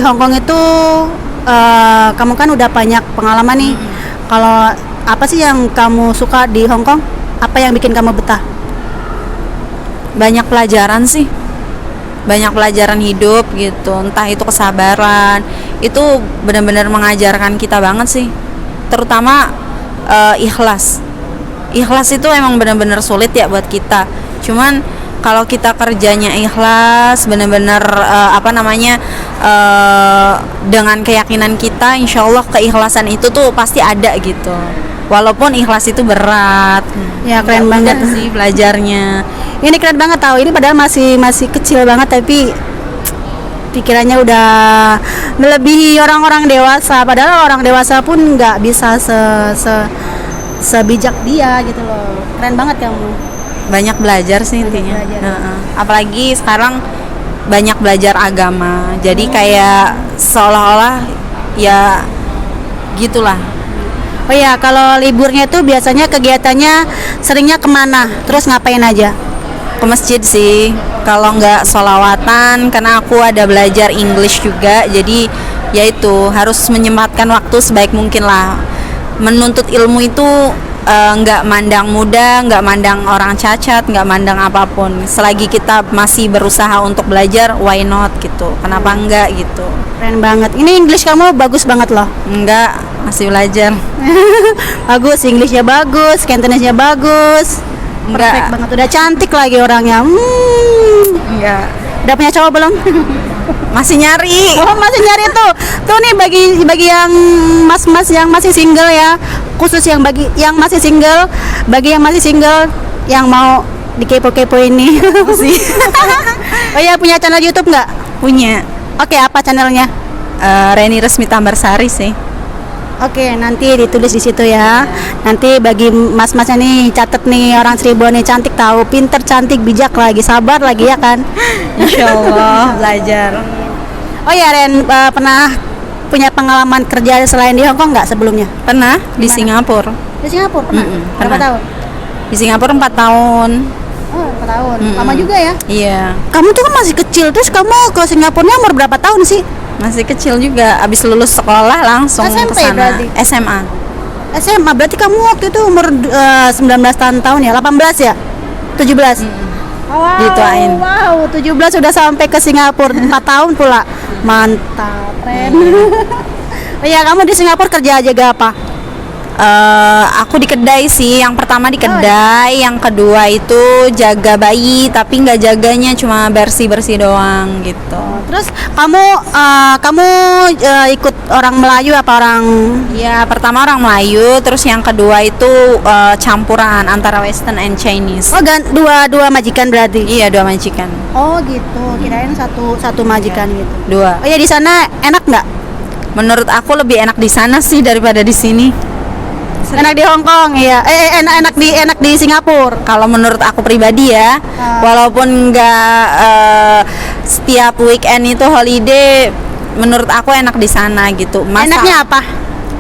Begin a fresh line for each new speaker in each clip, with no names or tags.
Hong Kong itu kamu kan udah banyak pengalaman nih. Kalau apa sih yang kamu suka di Hong Kong? Apa yang bikin kamu betah?
Banyak pelajaran sih, banyak pelajaran hidup gitu, entah itu kesabaran, itu benar-benar mengajarkan kita banget sih, terutama ikhlas. Ikhlas itu emang benar-benar sulit ya buat kita, cuman kalau kita kerjanya ikhlas, benar-benar dengan keyakinan kita, insya Allah keikhlasan itu tuh pasti ada gitu, walaupun ikhlas itu berat.
Ya keren banget
sih belajarnya.
Ini keren banget tahu. Ini padahal masih kecil banget tapi pikirannya udah melebihi orang-orang dewasa. Padahal orang dewasa pun nggak bisa sebijak dia gitu loh. Keren banget kamu.
Banyak belajar sih intinya. Apalagi sekarang banyak belajar agama. Jadi kayak seolah-olah ya gitulah.
Oh ya, kalau liburnya tuh biasanya kegiatannya seringnya kemana? Terus ngapain aja?
Ke masjid sih, kalau nggak sholawatan, karena aku ada belajar English juga, jadi ya itu harus menyempatkan waktu sebaik mungkin lah. Menuntut ilmu itu nggak mandang muda, nggak mandang orang cacat, nggak mandang apapun. Selagi kita masih berusaha untuk belajar, why not gitu, kenapa enggak gitu.
Keren banget. Ini English kamu bagus banget loh.
Enggak, masih belajar.
Bagus, Englishnya bagus, Cantonese-nya bagus. Perfect banget, udah cantik lagi orangnya.
Enggak.
Udah punya cowok belum?
Masih nyari.
Oh, masih nyari tuh. Tuh nih bagi yang mas-mas yang masih single ya. Khusus yang bagi yang masih single, bagi yang masih single yang mau dikepo-kepo ini. Oh ya, punya channel YouTube nggak?
Punya.
Oke, apa channelnya?
Reni Resmita Ambarsari sih.
Oke, nanti ditulis di situ ya. Nanti bagi mas-masnya nih catet nih, orang Cirebon nih cantik tahu, pinter, cantik, bijak lagi, sabar lagi ya kan?
Insya Allah belajar.
Oh ya Ren, pernah punya pengalaman kerja selain di Hong Kong nggak sebelumnya?
Pernah. Di Singapura.
Di Singapura pernah? Berapa
Pernah.
tahun?
Di Singapura 4 tahun.
Oh, 4 tahun. Lama juga ya?
Iya.
Kamu tuh kan masih kecil, terus kamu ke Singapurnya umur berapa tahun sih?
Masih kecil juga, abis lulus sekolah langsung
SMP
kesana.
berarti?
SMA.
SMA, berarti kamu waktu itu umur 19 tahun ya? 18 ya? 17? Wow,
Dituain.
wow, 17 sudah sampai ke Singapura, 4 tahun pula. Mantap, keren. Oh ya, kamu di Singapura kerja aja gak apa?
Aku di kedai sih, yang pertama di kedai, yang kedua itu jaga bayi, tapi nggak jaganya, cuma bersih-bersih doang gitu.
Terus kamu ikut orang Melayu apa orang?
Ya, pertama orang Melayu, terus yang kedua itu campuran antara Western and Chinese.
Oh, dua majikan berarti?
Iya, 2 majikan.
Oh gitu, kirain satu majikan gitu.
2.
Oh ya, di sana enak nggak?
Menurut aku lebih enak di sana sih daripada di sini.
Enak di Hong Kong ya, enak di Singapura.
Kalau menurut aku pribadi ya, walaupun nggak setiap weekend itu holiday, menurut aku enak di sana gitu.
Enaknya apa?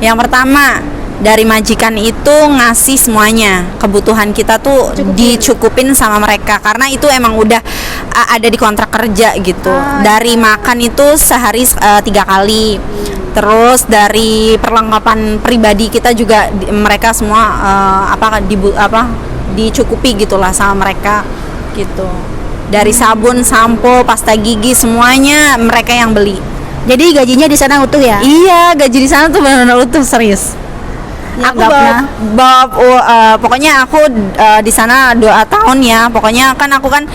Yang pertama, dari majikan itu ngasih semuanya, kebutuhan kita tuh dicukupin sama mereka, karena itu emang udah ada di kontrak kerja gitu. Dari makan itu sehari 3 kali. Terus dari perlengkapan pribadi kita juga mereka semua dicukupi gitulah sama mereka gitu. Dari sabun, sampo, pasta gigi, semuanya mereka yang beli.
Jadi gajinya di sana utuh ya?
Iya, gaji di sana tuh benar-benar utuh, serius.
Ya,
Aku pokoknya aku di sana 2 tahun ya. Pokoknya kan aku kan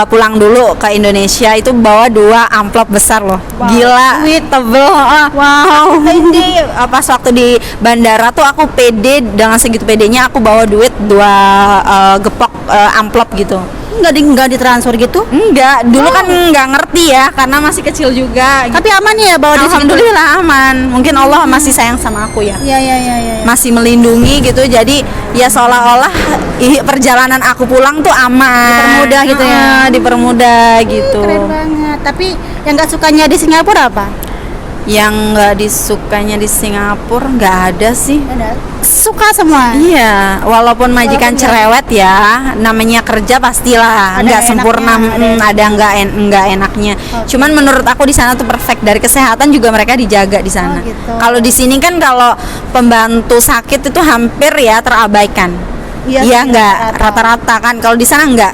pulang dulu ke Indonesia itu bawa 2 amplop besar loh.
Wow.
Gila, tebel.
Wow.
Ini pas waktu di bandara tuh aku pede, dengan segitu pedenya aku bawa duit 2 gepok amplop gitu.
Nggak ditransfer gitu?
Enggak, dulu kan nggak ngerti ya, karena masih kecil juga.
Tapi aman ya bawa di situ?
Alhamdulillah aman. Mungkin Allah masih sayang sama aku ya.
Iya.
Masih melindungi gitu, jadi ya seolah-olah perjalanan aku pulang tuh aman,
Dipermudah gitu ya?
Dipermudah gitu.
Keren banget. Tapi yang nggak sukanya di Singapura apa?
Yang nggak disukanya di Singapura nggak ada sih.
Ada. suka semua.
Iya, walaupun majikan
Walaupun
cerewet ya, namanya kerja pastilah
Ada
nggak
enaknya,
sempurna, ada nggak enaknya. Cuman menurut aku di sana tuh perfect, dari kesehatan juga mereka dijaga di sana.
Oh, gitu.
Kalau di sini kan kalau pembantu sakit itu hampir ya terabaikan.
Iya
Iya
sih,
nggak
rata-rata.
rata-rata kan, kalau di sana nggak,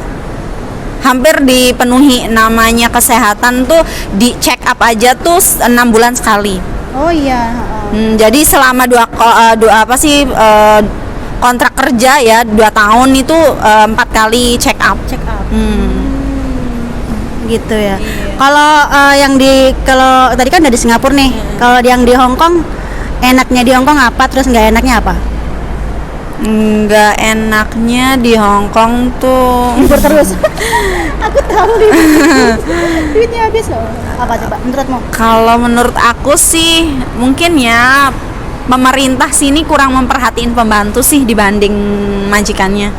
hampir dipenuhi. Namanya kesehatan tuh di check up aja tuh 6 bulan sekali.
Oh iya.
Jadi selama kontrak kerja ya 2 tahun itu 4 kali check up.
Check up.
Hmm.
Gitu ya. Kalau kalau tadi kan dari Singapura nih. Kalau yang di Hong Kong, enaknya di Hong Kong apa? Terus nggak enaknya apa?
Nggak enaknya di Hong Kong tuh
Libur terus. Aku tahu duitnya habis loh. Apa coba menurutmu?
kalau menurut aku sih mungkin ya pemerintah sini kurang memperhatiin pembantu sih dibanding majikannya.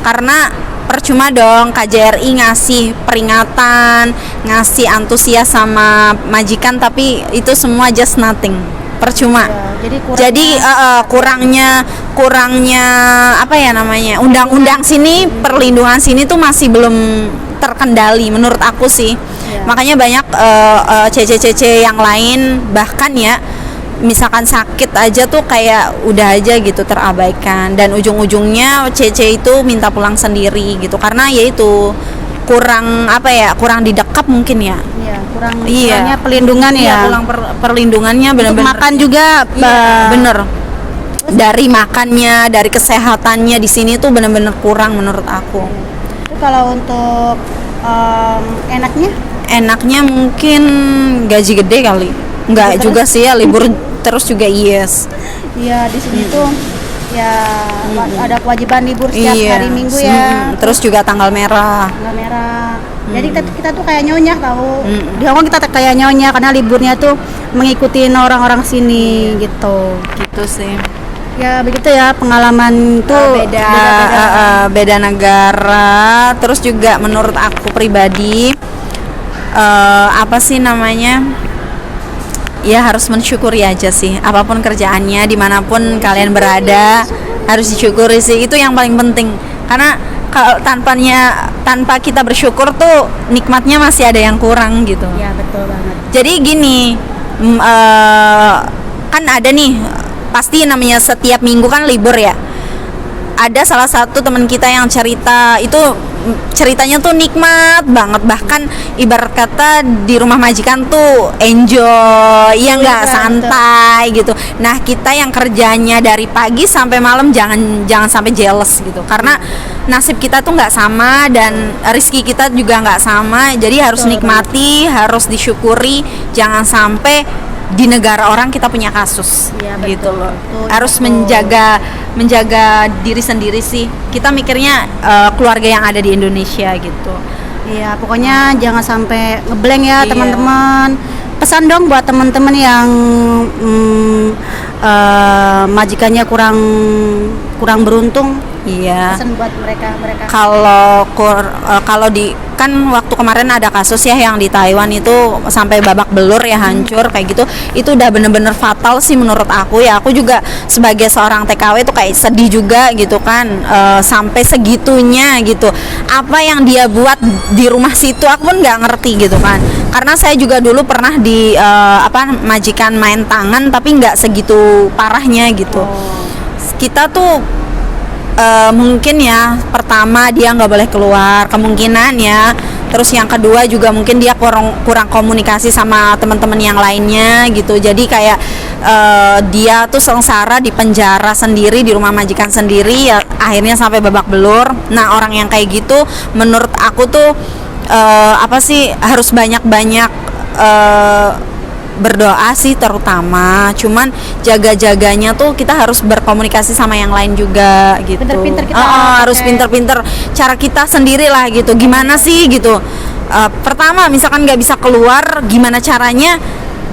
Karena percuma dong KJRI ngasih peringatan, ngasih antusias sama majikan, tapi itu semua just nothing, percuma.
Ya,
Jadi kurangnya apa ya namanya, undang-undang sini, perlindungan sini tuh masih belum terkendali menurut aku sih.
Ya.
Makanya banyak CC yang lain, bahkan ya misalkan sakit aja tuh kayak udah aja gitu terabaikan, dan ujung-ujungnya CC itu minta pulang sendiri gitu, karena ya itu kurang kurang didekap mungkin ya.
Iya,
Iya.
kurangnya pelindungan
Iya,
ya.
pulang perlindungannya
Untuk
benar-benar
makan juga
bener. Dari makannya, dari kesehatannya di sini tuh benar-benar kurang menurut aku.
Itu kalau untuk enaknya
Enaknya mungkin gaji gede kali. Enggak
Terus?
juga sih ya, libur terus juga yes.
ya di sini tuh ya ada kewajiban libur setiap hari Minggu ya.
Terus juga tanggal merah.
Tanggal merah. Jadi kita tuh kayak nyonya tahu.
Mm.
Di Hong Kong kita kayak nyonya karena liburnya tuh mengikuti orang-orang sini gitu.
Gitu sih.
Ya begitu ya pengalaman tuh
Beda negara. Terus juga menurut aku pribadi apa sih namanya, ya harus mensyukuri aja sih, apapun kerjaannya, dimanapun kalian berada harus disyukuri sih, itu yang paling penting. Karena kalau tanpa kita bersyukur tuh nikmatnya masih ada yang kurang gitu.
Ya betul banget.
Jadi gini, kan ada nih, pasti namanya setiap minggu kan libur ya. Ada salah satu teman kita yang cerita, itu ceritanya tuh nikmat banget, bahkan ibarat kata di rumah majikan tuh enjoy, ya nggak, santai gitu. Nah kita yang kerjanya dari pagi sampai malam jangan sampai jealous gitu, karena nasib kita tuh nggak sama dan rezeki kita juga nggak sama. Jadi harus nikmati, harus disyukuri, jangan sampai di negara orang kita punya kasus.
Iya, betul,
gitu loh.
betul,
Harus
betul.
menjaga diri sendiri sih. Kita mikirnya keluarga yang ada di Indonesia gitu.
Iya, pokoknya jangan sampai ngeblank ya
Iya.
teman-teman. Pesan dong buat teman-teman yang majikannya kurang beruntung.
Iya.
Pesan buat mereka.
Kalau di kan waktu kemarin ada kasus ya yang di Taiwan itu sampai babak belur ya, hancur kayak gitu. Itu udah bener-bener fatal sih menurut aku ya. Aku juga sebagai seorang TKW itu kayak sedih juga gitu kan, sampai segitunya gitu. Apa yang dia buat di rumah situ aku pun nggak ngerti gitu kan. Karena saya juga dulu pernah di majikan main tangan, tapi nggak segitu parahnya gitu. Kita tuh mungkin ya, pertama dia nggak boleh keluar kemungkinan ya, terus yang kedua juga mungkin dia kurang komunikasi sama teman-teman yang lainnya gitu. Jadi kayak dia tuh sengsara di penjara sendiri, di rumah majikan sendiri ya, akhirnya sampai babak belur. Nah orang yang kayak gitu menurut aku tuh harus banyak-banyak berdoa sih terutama, cuman jaga-jaganya tuh kita harus berkomunikasi sama yang lain juga gitu.
Pinter-pinter kita
harus pinter-pinter cara kita sendiri lah gitu, gimana sih gitu. Pertama misalkan nggak bisa keluar, gimana caranya,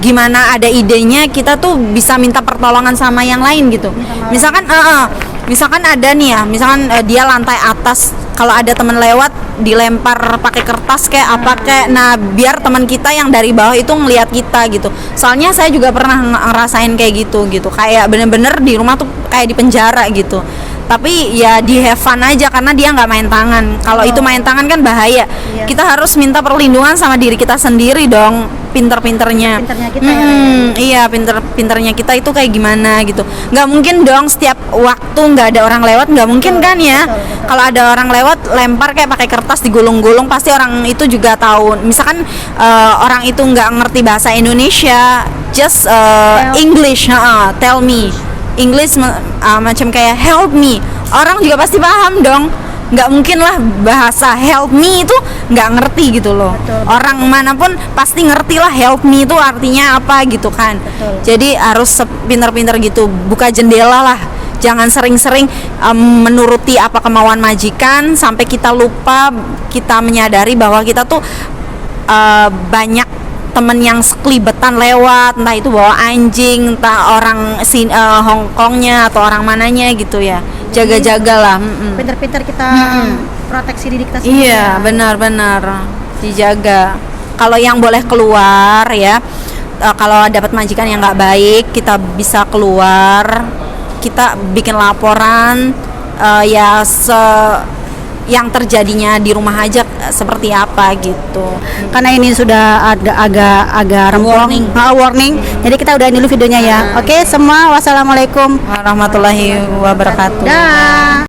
gimana ada idenya, kita tuh bisa minta pertolongan sama yang lain gitu. Misalkan ada nih ya, misalkan dia lantai atas, kalau ada teman lewat dilempar pakai kertas kayak apa kayak, nah biar teman kita yang dari bawah itu ngelihat kita gitu. Soalnya saya juga pernah ngerasain kayak gitu kayak bener-bener di rumah tuh kayak di penjara gitu. Tapi ya di have fun aja karena dia nggak main tangan. Kalau itu main tangan kan bahaya.
Iya.
Kita harus minta perlindungan sama diri kita sendiri dong. Pinter-pinternya.
Pinternya kita ya.
Iya, pinter-pinternya kita itu kayak gimana gitu. Nggak mungkin dong setiap waktu nggak ada orang lewat, nggak mungkin kan ya. Kalau ada orang lewat lempar kayak pakai kertas digulung-gulung, pasti orang itu juga tahu. Misalkan orang itu nggak ngerti bahasa Indonesia, just English, tell me English, macam kayak help me, orang juga pasti paham dong. Nggak mungkin lah bahasa help me itu nggak ngerti gitu loh.
Betul.
Orang manapun pasti ngerti lah help me itu artinya apa gitu kan.
Betul.
Jadi harus pinter-pinter gitu, buka jendela lah. Jangan sering-sering menuruti apa kemauan majikan sampai kita lupa, kita menyadari bahwa kita tuh banyak temen yang sekelibetan lewat, entah itu bawa anjing, entah orang Hongkongnya atau orang mananya gitu ya. Jaga-jagalah.
Pinter-pinter kita proteksi diri kita sendiri.
Iya, benar-benar dijaga. Kalau yang boleh keluar ya, kalau dapat majikan yang nggak baik, kita bisa keluar, kita bikin laporan ya yang terjadinya di rumah aja seperti apa gitu.
Karena ini sudah agak rempong, warning. Jadi kita udahin dulu videonya ya. Oke, semua wassalamualaikum
Warahmatullahi wabarakatuh.
dah.